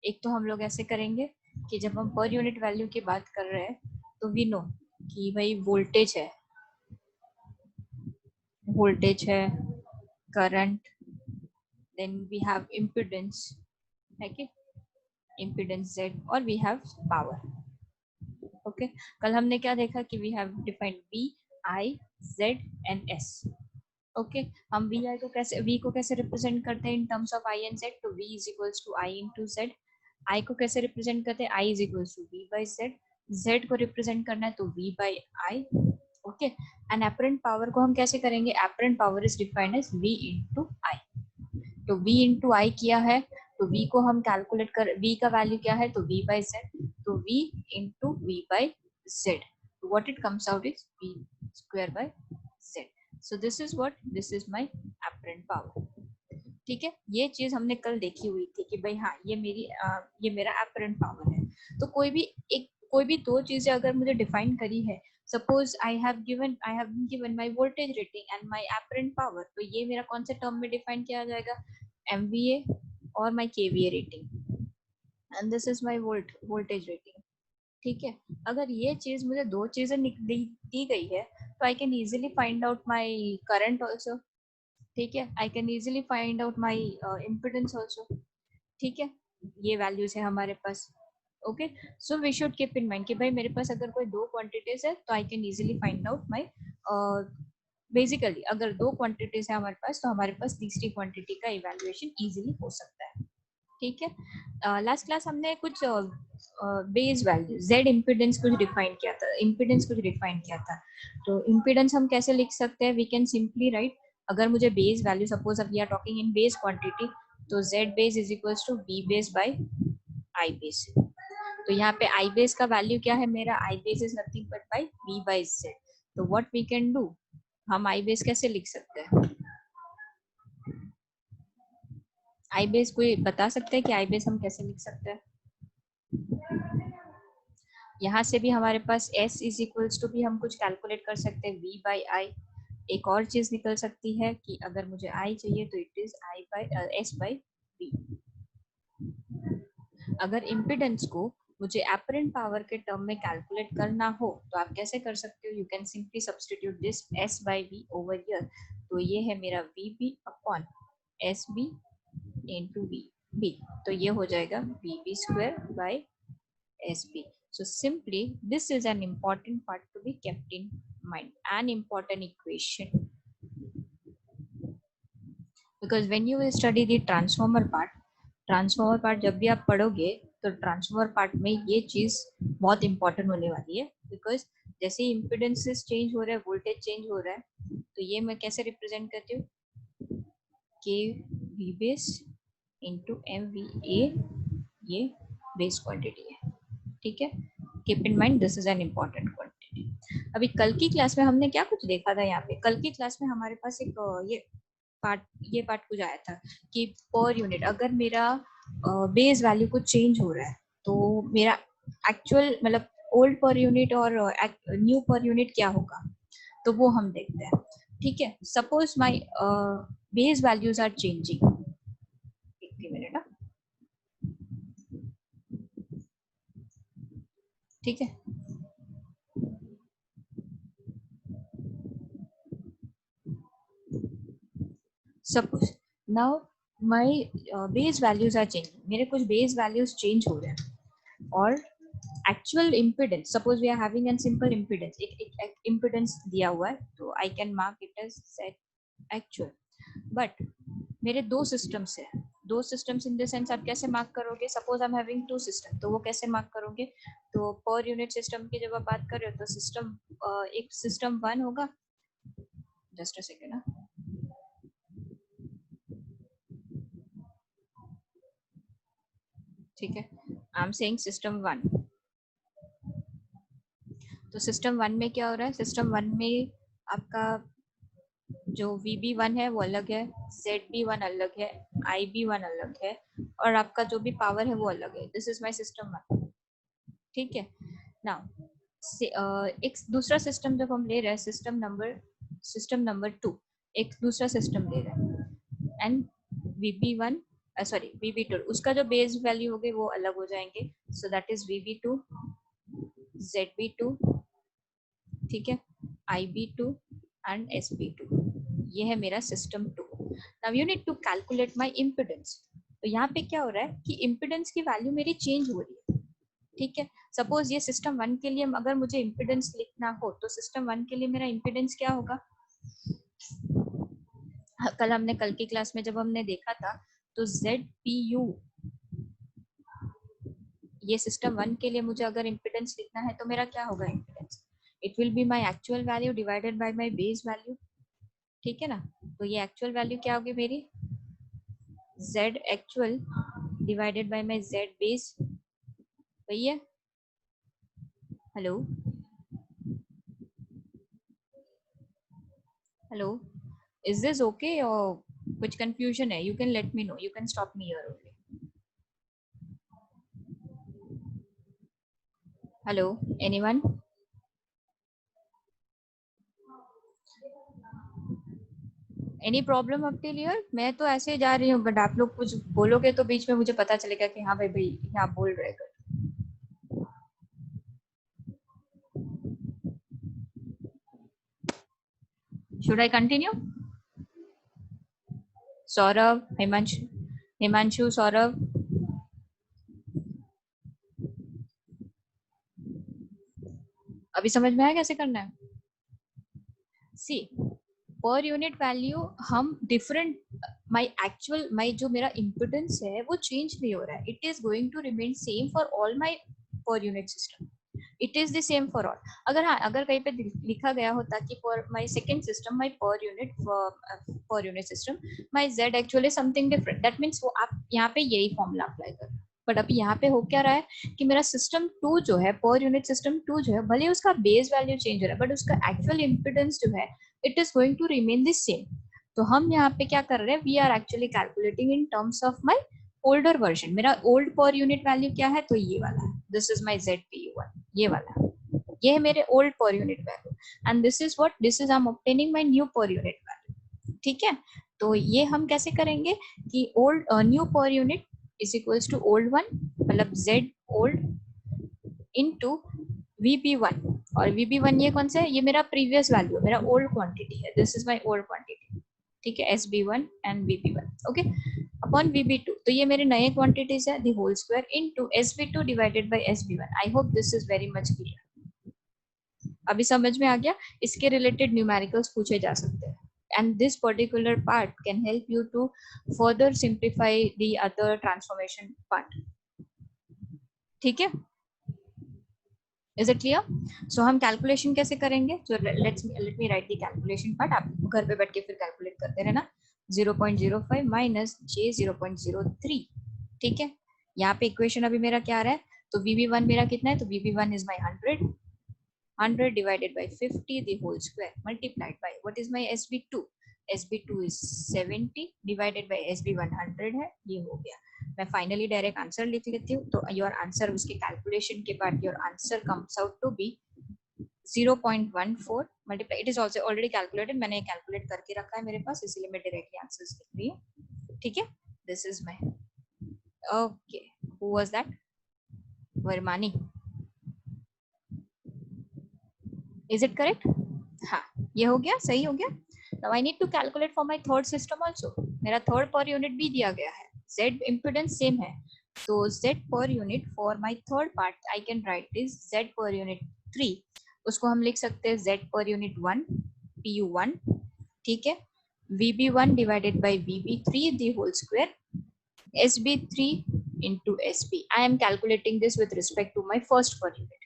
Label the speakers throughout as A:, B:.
A: एक तो हम लोग ऐसे करेंगे कि जब हम पर यूनिट वैल्यू की बात कर रहे हैं तो वी नो कि भाई वोल्टेज है, current, then we have impedance है कि इम्पिडेंस Z और वी हैव पावर। ओके, कल हमने क्या देखा कि we have defined V, I, Z and S। ओके, हम V को कैसे रिप्रेजेंट करते हैं in terms of I and Z, तो V is equals to I into Z। I को कैसे रिप्रेजेंट करते हैं, I is equals to V by Z। Z को रिप्रेजेंट करना है तो V by I। Okay, and apparent power को हम कैसे करेंगे, apparent power is defined as V into I। तो V इंटू आई किया है तो V को हम कैलकुलेट कर, V का वैल्यू क्या है तो V बाई Z, तो V into V by Z, what it comes out is V square by Z। so this is my apparent power। ठीक है, ये चीज हमने कल देखी हुई थी कि भाई हाँ ये मेरा apparent power है। तो कोई भी दो चीजें अगर मुझे डिफाइन करी है, suppose I have given my voltage rating and my apparent power, तो ये मेरा कौन से टर्म में डिफाइन किया जाएगा, MVA और my KVA rating, and this is my voltage rating. ठीक है, अगर ये चीज मुझे दो चीजें दी गई है तो I can easily find out my current also. ठीक है, I can easily find out my impedance also. ठीक है, ये वैल्यूज है हमारे पास। Okay, so we should keep in mind कि भाई मेरे पास अगर कोई दो क्वांटिटीज है तो I can easily find out my, basically अगर दो क्वांटिटीज है हमारे पास तो हमारे पास तीसरी क्वांटिटी का इवैल्यूएशन इजीली हो सकता है। ठीक है, लास्ट क्लास हमने कुछ बेस वैल्यू Z इम्पिडेंस कुछ डिफाइन किया था। तो इम्पिडेंस हम कैसे लिख सकते हैं, वी कैन सिंपली राइट, अगर मुझे बेस वैल्यू, सपोज अब we are talking in base quantity, तो Z base is equals to V base by I base. तो यहाँ पे I बेस का वैल्यू क्या है मेरा, I base is nothing but by V by Z। तो व्हाट वी कैन डू, हम I बेस कैसे लिख सकते हैं, I बेस कोई बता सकते हैं कि I बेस हम कैसे लिख सकते हैं। यहाँ से भी हमारे पास S इज इक्वल्स टू भी हम कुछ कैलकुलेट कर सकते हैं V बाई आई। एक और चीज निकल सकती है कि अगर मुझे I चाहिए तो it is I by S by V। अगर इम्पिडेंस को मुझे एपरेंट पावर के टर्म में कैलकुलेट करना हो तो आप कैसे कर सकते हो, you can simply substitute this S by V over here. तो ये है मेरा VB upon SB into VB, तो ये हो जाएगा VB square by SB। So simply this is an important part to be kept in mind, an important equation, because when you will study the transformer part जब भी आप पढ़ोगे तो transformer part में ये चीज बहुत इंपॉर्टेंट होने वाली है, बिकॉज जैसे ही इम्पिडेंसेस चेंज हो रहा है, वोल्टेज चेंज हो रहा है, तो ये मैं कैसे रिप्रेजेंट करती हूँ, के वी बेस इंटू MVA, ये बेस क्वांटिटी है। ठीक है, keep in mind this is an important quantity. अभी कल की क्लास में हमने क्या कुछ देखा था, यहाँ पे कल की क्लास में हमारे पास एक ये पार्ट कुछ आया था कि पर यूनिट अगर मेरा बेस वैल्यू कुछ चेंज हो रहा है तो मेरा एक्चुअल मतलब ओल्ड पर यूनिट और न्यू पर यूनिट क्या होगा, तो वो हम देखते हैं। ठीक है, suppose my base values are changing, एक मिनट, ठीक है, suppose now my base values are changing, मेरे कुछ बेस वैल्यूज चेंज हो रहे हैं और actual impedance, suppose we are having an simple impedance, एक इम्पिडेंस दिया हुआ है तो I can mark it as set actual. But मेरे दो सिस्टम्स है, दो सिस्टम्स इन द सेंस आप कैसे मार्क करोगे, suppose I am having two system, तो वो कैसे मार्क करोगे, तो पर यूनिट सिस्टम की जब आप बात कर रहे हो तो सिस्टम एक सिस्टम 1 होगा, जस्ट अ सेकेंड ना, ठीक है, आई एम सेइंग सिस्टम 1। तो सिस्टम 1 में क्या हो रहा है, सिस्टम 1 में आपका जो VB1 है वो अलग है, ZB1 अलग है, IB1 अलग है, और आपका जो भी पावर है वो अलग है। This is my system 1। ठीक है, नाउ एक दूसरा सिस्टम जब हम ले रहे हैं, सिस्टम नंबर 2 एक दूसरा सिस्टम ले रहे हैं, एंड VB1 सॉरी VB2, उसका जो बेस वैल्यू होगी वो अलग हो जाएंगे. So that is VB2, ZB2, ठीक है, IB2 एंड SB2. ये है मेरा system 2. Now you need to calculate my impedance. तो यहाँ पे क्या हो रहा है कि इम्पिडेंस की वैल्यू मेरी चेंज हो रही है. ठीक है, सपोज ये सिस्टम 1 के लिए अगर मुझे इम्पिडेंस लिखना हो तो सिस्टम 1 के लिए मेरा इम्पिडेंस क्या होगा. कल हमने कल की क्लास में जब हमने देखा था तो ZPU, ये सिस्टम 1 के लिए मुझे अगर इम्पिडेंस लिखना है तो मेरा क्या होगा impedance. It will be my actual value divided by my base value. ठीक है ना. तो ये एक्चुअल वैल्यू क्या होगी मेरी, Z actual divided by my Z base. वही है. Hello hello, is this okay और कुछ कंफ्यूजन है? You can let me know, you can stop me here only. Hello anyone? Any problem up till here? मैं तो ऐसे ही जा रही हूँ, बट आप लोग कुछ बोलोगे तो बीच में मुझे पता चलेगा कि हाँ भाई भाई यहाँ बोल रहे हैं. Should I continue? Saurabh, Himanshu, Himanshu, Saurabh, अभी समझ में आया कैसे करना है? सी, पर यूनिट वैल्यू हम डिफरेंट, माय एक्चुअल, माय जो मेरा इम्पिडेंस है वो चेंज नहीं हो रहा है. It is going to remain same for all my per unit system. It is the same for all. अगर हाँ, अगर कहीं पे लिखा गया होता कि for my second system, my per unit system, my Z actually something different, that means वो आप यहाँ पे यही फॉर्मूला अप्लाई कर. बट अभी यहाँ पे हो क्या रहा है कि मेरा सिस्टम 2 जो है, पर यूनिट सिस्टम 2 जो है, भले उसका बेस वैल्यू चेंज हो रहा है बट उसका एक्चुअल इम्पिडेंस जो है it is going to remain the same. तो हम यहाँ पे क्या कर रहे हैं, we are actually calculating in terms of my older version. मेरा ओल्ड पर यूनिट वैल्यू क्या है, तो ये वाला है. दिस इज माय ZPU1, ये वाला है. ये है मेरे old per unit value and this is what, this is I am obtaining my new per unit value. ठीक है. तो ये हम कैसे करेंगे कि old new per unit is equals to old one, मतलब Z ओल्ड इनटू VB1. और VB1 ये कौन सा है, ये मेरा प्रीवियस वैल्यू, मेरा ओल्ड क्वांटिटी है. This is my old quantity. ठीक है, SB1 and VB1. Okay, upon VB2. तो ये मेरे नए क्वांटिटीज है, the whole square into SB2 divided by SB1. I hope this is very much clear. अभी समझ में आ गया. इसके रिलेटेड न्यूमेरिकल्स पूछे जा सकते हैं and this particular part can help you to further simplify the other transformation part. ठीक है, इज इट क्लियर? सो हम कैलकुलेशन कैसे करेंगे, so let me write the calculation part. आप घर पे बैठ के फिर कैलकुलेट करते रहना. 0.05 माइनस J 0.03. ठीक है, यहाँ पे इक्वेशन अभी मेरा क्या आ रहा है, तो VB1 मेरा कितना है, तो VB1 is my 100 divided by 50 the whole square multiplied by what is my SB2. SB2 is 70 divided by SB1 100 है. ये हो गया. मैं फाइनली डायरेक्ट आंसर लिख लेती हूँ. तो योर आंसर, उसके कैलकुलेशन के बाद your answer comes out to be 0.14 multiply. It is also already calculated, मैंने कैलकुलेट करके रखा है मेरे पास, इसीलिए मैं डायरेक्टली आंसर्स लिख रही हूँ. ठीक है, this is my. Okay, who was that? Varmani. Is it correct? हाँ, ये हो गया, सही हो गया. Now I need to calculate for my third system also. मेरा थर्ड पर यूनिट भी दिया गया है, Z impedance सेम है. तो Z per unit for my third part I can write is Z per unit 3. उसको हम लिख सकते हैं Z per unit 1 PU1. ठीक है, VB1 divided by VB3 the whole square SB3 into SB. I am calculating this with respect to my first per unit.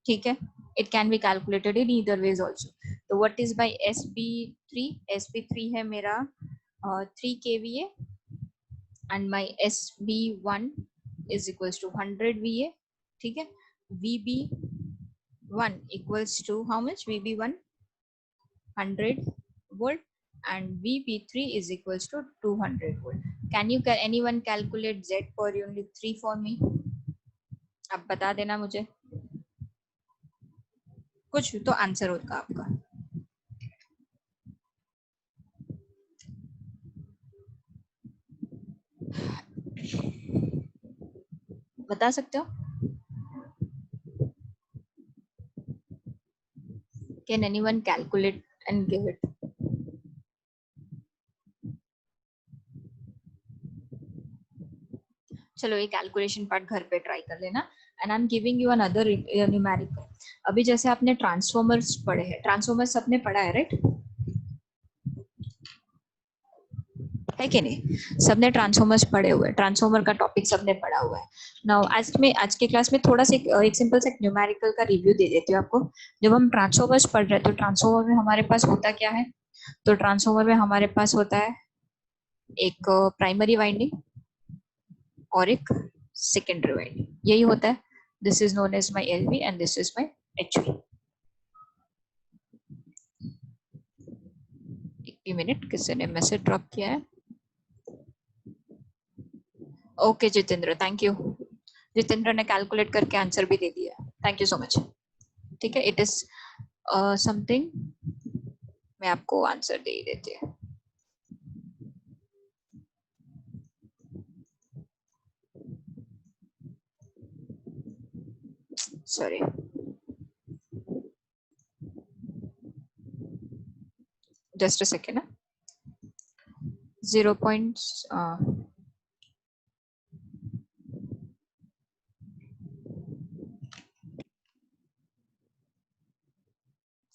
A: ठीक है, it can be calculated in either ways also. तो what is by SB3? SB3 है मेरा 3 kVA and my SB1 is equals to 100 VA. ठीक है, VB1 equals to how much? VB1 100 volt and VB3 is equals to 200 volt. Can you anyone calculate Z per unit 3 for me? अब बता देना मुझे, कुछ तो आंसर होगा आपका. बता सकते हो? Can anyone calculate and give it? चलो ये कैलकुलेशन पार्ट घर पे ट्राई कर लेना। And I am giving you another numerical. अभी जैसे आपने ट्रांसफॉर्मर्स पढ़े हैं, ट्रांसफॉर्मर्स आपने पढ़ा है राइट? है कि नहीं? सबने ट्रांसफॉर्मर्स पढ़े हुए हैं, ट्रांसफॉर्मर का टॉपिक सबने पढ़ा हुआ है। नाउ आज के क्लास में थोड़ा सा एक सिंपल सा न्यूमेरिकल का रिव्यू दे देती हूँ आपको। जब हम ट्रांसफॉर्मर्स पढ़ रहे हैं तो ट्रांसफॉर्मर में हमारे पास होता क्या है? तो ट्रांसफॉर्मर में हमारे पास होता है एक प्राइमरी वाइंडिंग और एक सेकेंडरी वाइंडिंग, यही होता है। This is known as my L V and this is my H V. एक मिनट, किसी ने मैसेज ड्रॉप किया है। Okay Jitendra, thank you. Jitendra ने कैलकुलेट करके आंसर भी दे दिया, थैंक यू सो मच। ठीक है, इट इज समथिंग, मैं आपको आंसर दे ही देती है। Sorry, just a second. 0.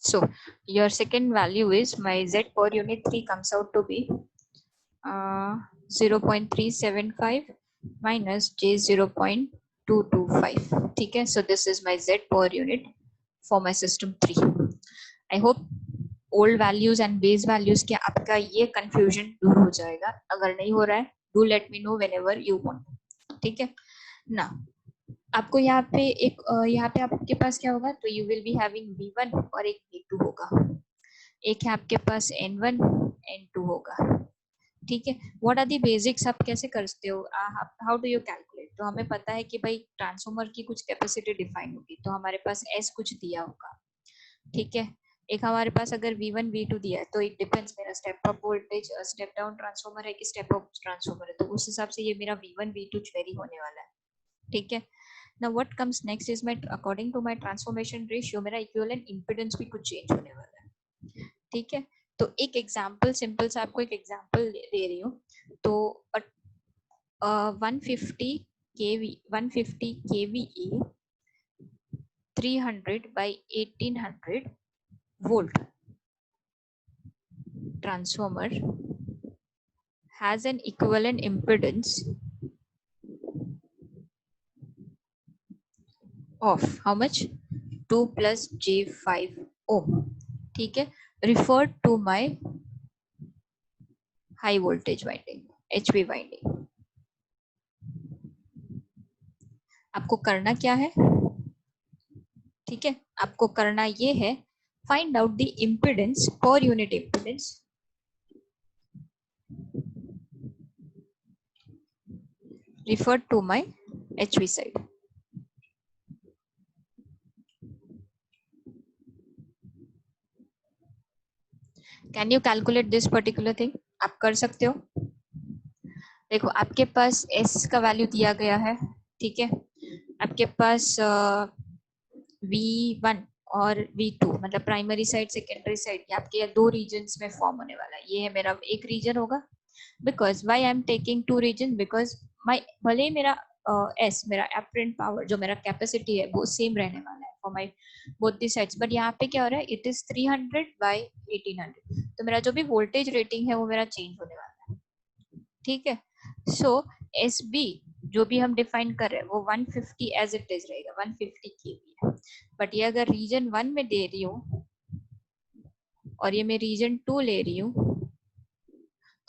A: So your second value is my Z per unit 3 comes out to be 0.375 minus J 0.225. ठीक है, so this is my Z per unit for my system 3. I hope old values and base values के आपका ये confusion दूर हो जाएगा। अगर नहीं हो रहा है, do let me know whenever you want. ठीक है ना? आपको यहाँ पे यहाँ पे आपके पास क्या होगा? तो you will be having V1 और एक V2 होगा। एक है आपके पास N1 N2 होगा। ठीक है, व्हाट आर दी बेसिक्स, आप कैसे करते हो, हाउ डू यू कैलकुलेट? तो हमें पता है कि भाई ट्रांसफॉर्मर की कुछ कैपेसिटी डिफाइन होगी, तो हमारे पास S कुछ दिया होगा। ठीक है, एक हमारे पास अगर V1 V2 दिया है तो इट डिपेंड्स, मेरा step up voltage step down transformer है कि स्टेप अप ट्रांसफॉर्मर है, तो उस हिसाब से ये मेरा V1 V2 वेरी होने वाला है। ठीक है, now what comes next is my according to my transformation ratio मेरा equivalent impedance भी कुछ चेंज होने वाला है। ठीक है, तो एक एग्जांपल सिंपल सा आपको एक एग्जांपल दे रही हूँ। तो 150 kV 150 kVA 300 by 1800 volt transformer has an equivalent impedance of how much? 2 plus J5 ohm. ठीक है, refer to my high voltage winding HV winding। आपको करना क्या है? ठीक है, आपको करना ये है, find out the impedance per unit impedance referred to my HV side। Can you calculate this particular thing? आप कर सकते हो। देखो आपके पास S का वैल्यू दिया गया है। ठीक है, आपके पास V1 और V2 मतलब प्राइमरी साइड सेकेंडरी साइड आपके दो रीजन्स में फॉर्म होने वाला है। ये है मेरा एक रीजन होगा, because why I am taking two reason, because my भले ही मेरा एस मेरा एपरेंट पावर जो मेरा कैपेसिटी है वो सेम रहने वाला है for my both the sides, but यहाँ पे क्या हो रहा है, इट इज 300 बाई 1800, तो मेरा जो भी वोल्टेज रेटिंग है वो मेरा चेंज होने वाला है। ठीक है, सो एस बी जो भी हम डिफाइन कर रहे हैं वो 150 एज इट इज रहेगा, 150 केवी है। बट ये अगर रीजन 1 में दे रही हूँ और ये मैं रीजन 2 ले रही हूँ,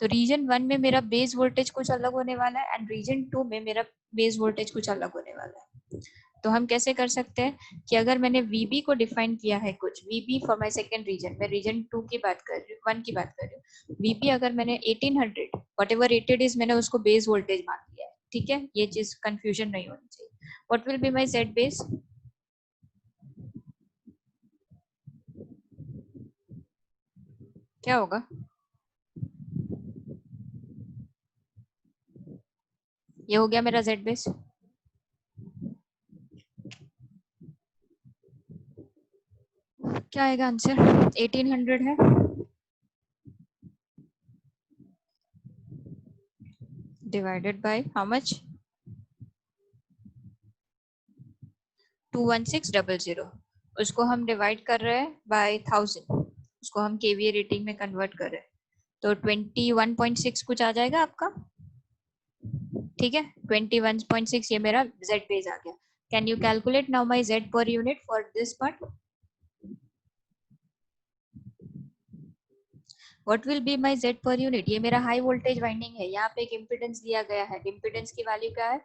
A: तो रीजन 1 में मेरा बेस वोल्टेज कुछ अलग होने वाला है एंड रीजन 2 में मेरा बेस वोल्टेज कुछ अलग होने वाला है। तो हम कैसे कर सकते हैं कि अगर मैंने VB को डिफाइन किया है कुछ, VB for my second region, मैं रीजन 2 की बात कर रही हूँ, 1 की बात कर रही हूँ, VB अगर मैंने 1800 व्हाटएवर रेटेड इज मैंने उसको बेस वोल्टेज मान लिया है। ठीक है, ये चीज कंफ्यूजन नहीं होनी चाहिए। What will be my Z base? क्या होगा? ये हो गया मेरा जेड बेस। क्या आएगा आंसर? 1800 है, डिवाइडेड बाय हाउ मच? 21600। उसको हम डिवाइड कर रहे हैं बाय 1000, उसको हम केवीए रेटिंग में कन्वर्ट कर रहे हैं, तो 21.6 कुछ आ जाएगा आपका। ठीक है, 21.6 ये मेरा जेड बेस आ गया। Can you calculate now my Z per unit for this part? What will be my Z per unit? ये मेरा हाई वोल्टेज वाइंडिंग है, यहाँ पे एक इम्पिडेंस दिया गया है, इम्पिडेंस की वैल्यू क्या है?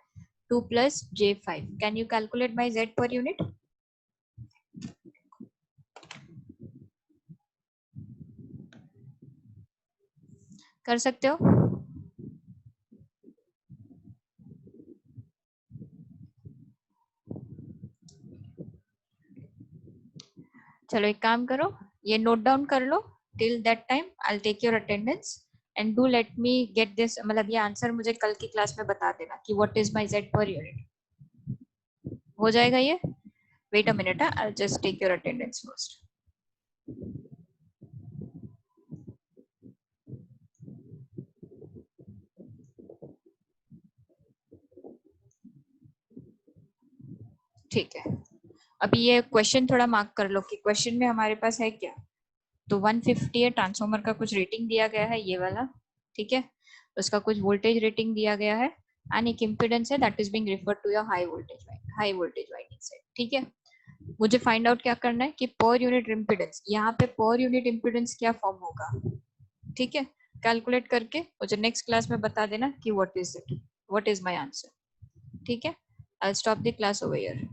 A: 2 + J5। Can you calculate my Z per unit? कर सकते हो? चलो एक काम करो, ये नोट डाउन कर लो। Till that time I will take your attendance and do let me get this, मतलब ये आंसर मुझे कल की क्लास में बता देना कि what is my Z per unit. हो जाएगा ये? Wait a minute, I will just take your attendance first. ठीक है, अभी ये क्वेश्चन थोड़ा मार्क कर लो कि क्वेश्चन में हमारे पास है क्या। तो 150 है, ट्रांसफार्मर का कुछ रेटिंग दिया गया है ये वाला, ठीक है, उसका कुछ वोल्टेज रेटिंग दिया गया है, एंड एक इम्पिडेंस है that is being referred to your high voltage winding side. ठीक है, मुझे फाइंड आउट क्या करना है कि पर यूनिट इम्पिडेंस, यहाँ पे पर यूनिट इम्पिडेंस क्या फॉर्म होगा। ठीक है, कैलकुलेट करके मुझे नेक्स्ट क्लास में बता देना कि what is it, what is my answer. ठीक है, I will stop the class over here.